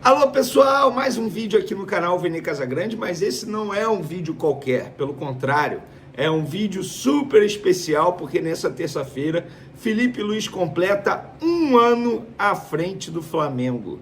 Alô pessoal, mais um vídeo aqui no canal Vene Casagrande, mas esse não é um vídeo qualquer, pelo contrário, é um vídeo super especial, porque nessa terça-feira, Felipe Luiz completa um ano à frente do Flamengo.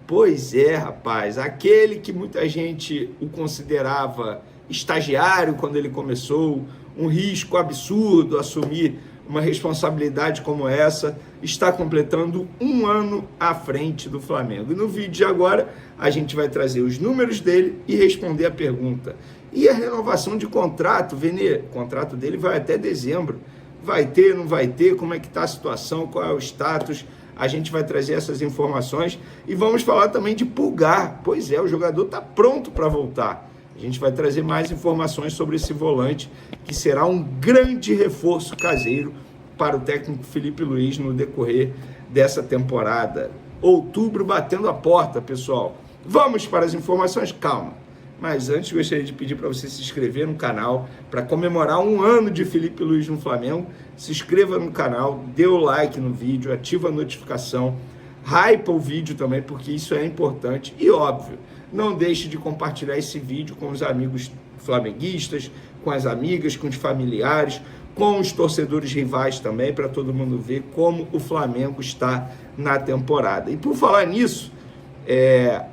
Pois é, rapaz, aquele que muita gente o considerava estagiário quando ele começou, um risco absurdo assumir uma responsabilidade como essa, está completando um ano à frente do Flamengo. E no vídeo de agora, a gente vai trazer os números dele e responder a pergunta. E a renovação de contrato, Vene, o contrato dele vai até dezembro. Vai ter, não vai ter, como é que está a situação, qual é o status? A gente vai trazer essas informações e vamos falar também de Pulgar. Pois é, o jogador está pronto para voltar. A gente vai trazer mais informações sobre esse volante, que será um grande reforço caseiro para o técnico Felipe Luiz no decorrer dessa temporada. Outubro batendo a porta, pessoal. Vamos para as informações? Calma. Mas antes gostaria de pedir para você se inscrever no canal para comemorar um ano de Felipe Luiz no Flamengo. Se inscreva no canal, dê o like no vídeo, ativa a notificação, hypa o vídeo também, porque isso é importante. E óbvio, não deixe de compartilhar esse vídeo com os amigos flamenguistas, com as amigas, com os familiares, com os torcedores rivais também, para todo mundo ver como o Flamengo está na temporada. E por falar nisso,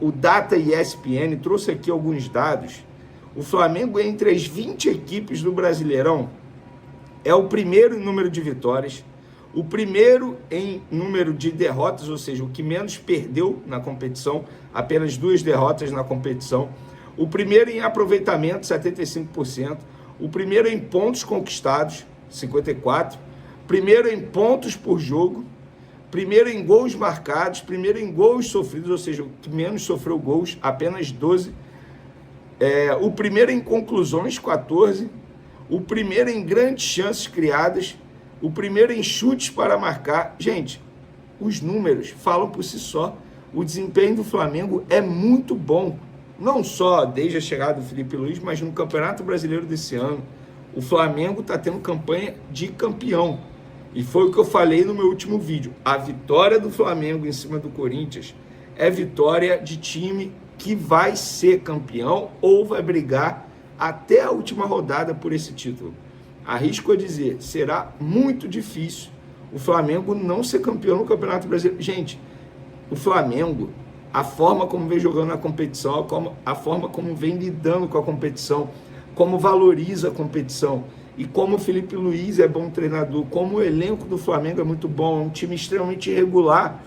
o Data ESPN trouxe aqui alguns dados. O Flamengo, entre as 20 equipes do Brasileirão, é o primeiro em número de vitórias, o primeiro em número de derrotas, ou seja, o que menos perdeu na competição, apenas 2 derrotas na competição, o primeiro em aproveitamento, 75%, o primeiro em pontos conquistados, 54%, primeiro em pontos por jogo, primeiro em gols marcados, primeiro em gols sofridos, ou seja, o que menos sofreu gols, apenas 12%, o primeiro em conclusões, 14%, o primeiro em grandes chances criadas, o primeiro em chutes para marcar. Gente, os números falam por si só. O desempenho do Flamengo é muito bom, não só desde a chegada do Felipe Luiz, mas no Campeonato Brasileiro desse ano. O Flamengo está tendo campanha de campeão. E foi o que eu falei no meu último vídeo. A vitória do Flamengo em cima do Corinthians é vitória de time que vai ser campeão ou vai brigar até a última rodada por esse título. Arrisco a dizer, será muito difícil o Flamengo não ser campeão no Campeonato Brasileiro. Gente, o Flamengo, a forma como vem jogando na competição, a forma como vem lidando com a competição, como valoriza a competição e como o Felipe Luiz é bom treinador, como o elenco do Flamengo é muito bom, é um time extremamente irregular.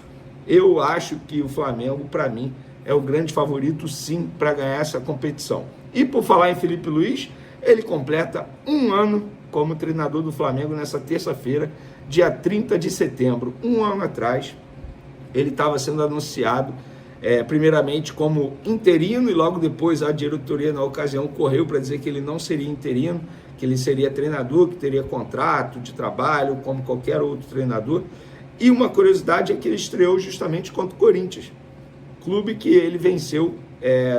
Eu acho que o Flamengo, para mim, é o grande favorito, sim, para ganhar essa competição. E por falar em Felipe Luiz, ele completa um ano como treinador do Flamengo nessa terça-feira, dia 30 de setembro. Um ano atrás, ele estava sendo anunciado, primeiramente como interino, e logo depois a diretoria, na ocasião, correu para dizer que ele não seria interino, que ele seria treinador, que teria contrato de trabalho, como qualquer outro treinador. E uma curiosidade é que ele estreou justamente contra o Corinthians, clube que ele venceu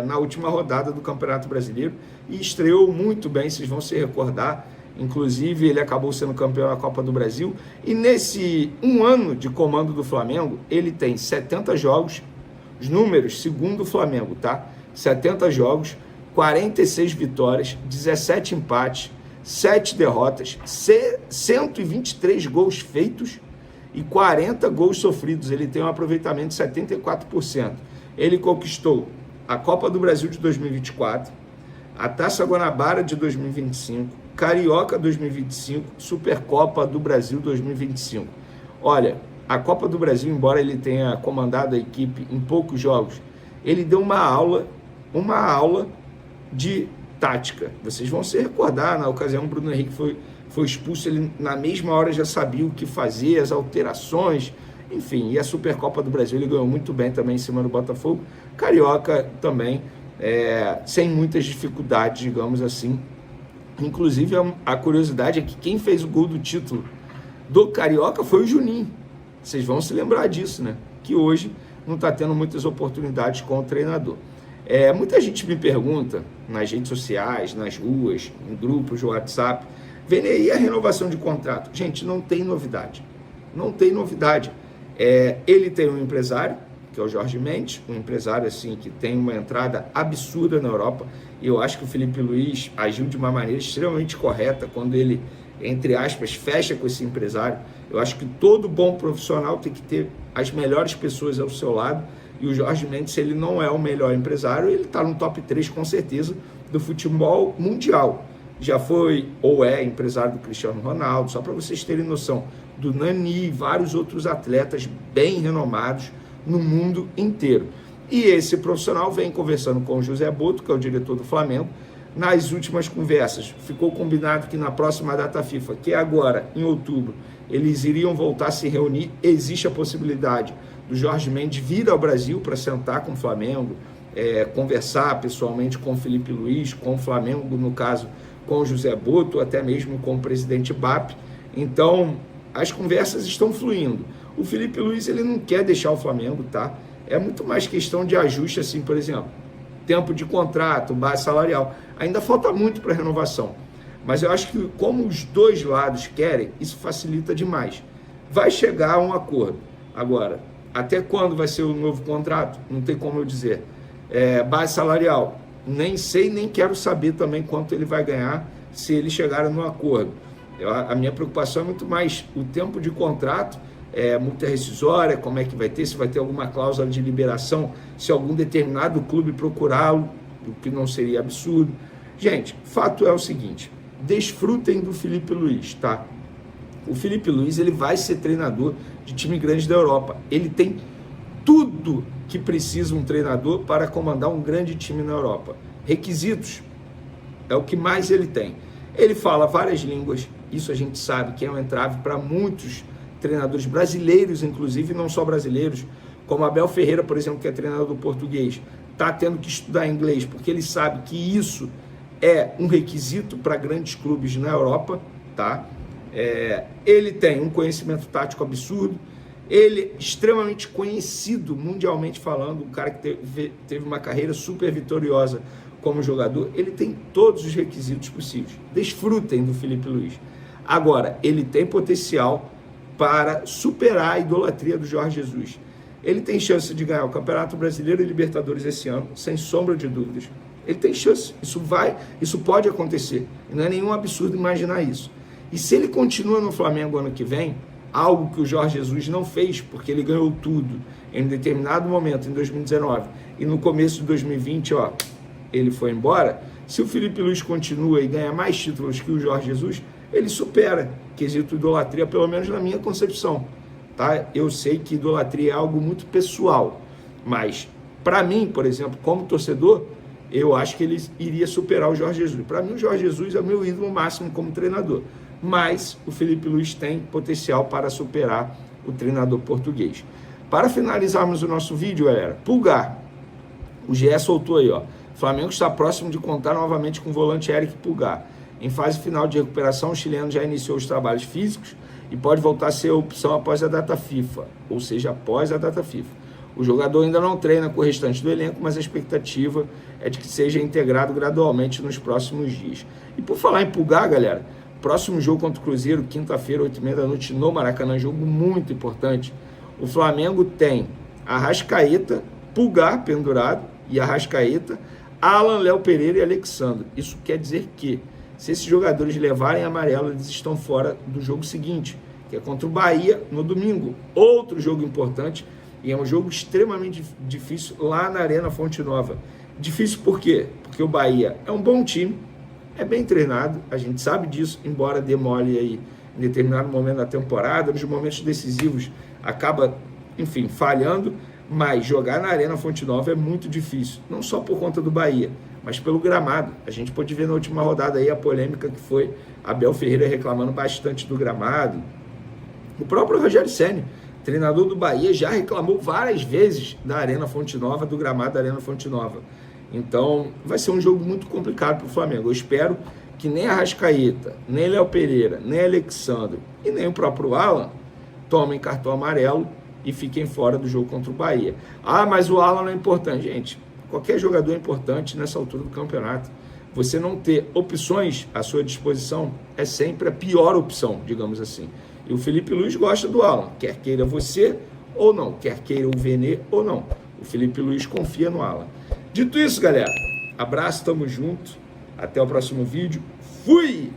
na última rodada do Campeonato Brasileiro, e estreou muito bem, vocês vão se recordar. Inclusive, ele acabou sendo campeão da Copa do Brasil. E nesse um ano de comando do Flamengo, ele tem 70 jogos, os números segundo o Flamengo, tá? 70 jogos, 46 vitórias, 17 empates, 7 derrotas, 123 gols feitos e 40 gols sofridos. Ele tem um aproveitamento de 74%. Ele conquistou a Copa do Brasil de 2024, a Taça Guanabara de 2025, Carioca 2025, Supercopa do Brasil 2025. Olha, a Copa do Brasil, embora ele tenha comandado a equipe em poucos jogos, ele deu uma aula de tática. Vocês vão se recordar, na ocasião o Bruno Henrique foi expulso, ele na mesma hora já sabia o que fazer, as alterações, enfim, e a Supercopa do Brasil ele ganhou muito bem também em cima do Botafogo. Carioca também, sem muitas dificuldades, digamos assim. Inclusive, a curiosidade é que quem fez o gol do título do Carioca foi o Juninho. Vocês vão se lembrar disso, né? Que hoje não está tendo muitas oportunidades com o treinador. Muita gente me pergunta nas redes sociais, nas ruas, em grupos de WhatsApp, Vene, e a renovação de contrato? Gente, não tem novidade. Não tem novidade. Ele tem um empresário, que que é o Jorge Mendes, um empresário assim que tem uma entrada absurda na Europa, e eu acho que o Felipe Luiz agiu de uma maneira extremamente correta quando ele, entre aspas, fecha com esse empresário. Eu acho que todo bom profissional tem que ter as melhores pessoas ao seu lado, e o Jorge Mendes, se ele não é o melhor empresário, ele está no top 3 com certeza do futebol mundial. Já foi ou é empresário do Cristiano Ronaldo, só para vocês terem noção, do Nani e vários outros atletas bem renomados no mundo inteiro. E esse profissional vem conversando com o José Boto, que é o diretor do Flamengo. Nas últimas conversas, ficou combinado que na próxima data FIFA, que é agora, em outubro, eles iriam voltar a se reunir. Existe a possibilidade do Jorge Mendes vir ao Brasil para sentar com o Flamengo, conversar pessoalmente com o Felipe Luiz, com o Flamengo, no caso, com o José Boto, até mesmo com o presidente BAP. Então, as conversas estão fluindo. O Felipe Luiz, ele não quer deixar o Flamengo, tá? É muito mais questão de ajuste, assim, por exemplo, tempo de contrato, base salarial. Ainda falta muito para a renovação. Mas eu acho que, como os dois lados querem, isso facilita demais. Vai chegar a um acordo. Agora, até quando vai ser o novo contrato? Não tem como eu dizer. Base salarial, nem sei, nem quero saber também quanto ele vai ganhar se eles chegarem no acordo. A minha preocupação é muito mais o tempo de contrato, multa rescisória, como é que vai ter, se vai ter alguma cláusula de liberação, se algum determinado clube procurá-lo, o que não seria absurdo. Gente, fato é o seguinte, desfrutem do Felipe Luiz, tá? O Felipe Luiz, ele vai ser treinador de time grande da Europa. Ele tem tudo que precisa um treinador para comandar um grande time na Europa. Requisitos é o que mais ele tem. Ele fala várias línguas, isso a gente sabe que é um entrave para muitos treinadores brasileiros, inclusive, não só brasileiros, como Abel Ferreira, por exemplo, que é treinador do português, está tendo que estudar inglês, porque ele sabe que isso é um requisito para grandes clubes na Europa, tá? Ele tem um conhecimento tático absurdo, ele é extremamente conhecido mundialmente falando, um cara que teve uma carreira super vitoriosa como jogador, ele tem todos os requisitos possíveis. Desfrutem do Felipe Luiz. Agora, ele tem potencial para superar a idolatria do Jorge Jesus. Ele tem chance de ganhar o Campeonato Brasileiro e Libertadores esse ano, sem sombra de dúvidas. Ele tem chance, isso pode acontecer. Não é nenhum absurdo imaginar isso. E se ele continua no Flamengo ano que vem, algo que o Jorge Jesus não fez, porque ele ganhou tudo em um determinado momento, em 2019, e no começo de 2020, ele foi embora. Se o Felipe Luiz continua e ganha mais títulos que o Jorge Jesus, ele supera quesito idolatria, pelo menos na minha concepção, tá? Eu sei que idolatria é algo muito pessoal, mas para mim, por exemplo, como torcedor, eu acho que ele iria superar o Jorge Jesus. Para mim, o Jorge Jesus é o meu ídolo máximo como treinador, mas o Felipe Luiz tem potencial para superar o treinador português. Para finalizarmos o nosso vídeo, galera, Pulgar, o GE soltou aí, Flamengo está próximo de contar novamente com o volante Eric Pulgar. Em fase final de recuperação, o chileno já iniciou os trabalhos físicos e pode voltar a ser opção após a data FIFA, ou seja, após a data FIFA. O jogador ainda não treina com o restante do elenco, mas a expectativa é de que seja integrado gradualmente nos próximos dias. E por falar em Pulgar, galera, próximo jogo contra o Cruzeiro, quinta-feira, 8h30 da noite, no Maracanã, jogo muito importante. O Flamengo tem Arrascaeta, Pulgar pendurado e Arrascaeta, Alan, Léo Pereira e Alexandre. Isso quer dizer que, se esses jogadores levarem amarelo, eles estão fora do jogo seguinte, que é contra o Bahia no domingo. Outro jogo importante, e é um jogo extremamente difícil lá na Arena Fonte Nova. Difícil por quê? Porque o Bahia é um bom time, é bem treinado, a gente sabe disso, embora demole aí em determinado momento da temporada, nos momentos decisivos acaba, enfim, falhando, mas jogar na Arena Fonte Nova é muito difícil, não só por conta do Bahia, mas pelo gramado. A gente pôde ver na última rodada aí a polêmica que foi Abel Ferreira reclamando bastante do gramado. O próprio Rogério Ceni, treinador do Bahia, já reclamou várias vezes da Arena Fonte Nova, do gramado da Arena Fonte Nova. Então, vai ser um jogo muito complicado para o Flamengo. Eu espero que nem Arrascaeta, nem Léo Pereira, nem Alexandre e nem o próprio Alan tomem cartão amarelo e fiquem fora do jogo contra o Bahia. Mas o Alan não é importante. Gente, qualquer jogador é importante nessa altura do campeonato. Você não ter opções à sua disposição é sempre a pior opção, digamos assim. E o Felipe Luiz gosta do Alan, quer queira você ou não, quer queira o Vene ou não. O Felipe Luiz confia no Alan. Dito isso, galera, abraço, tamo junto, até o próximo vídeo, fui!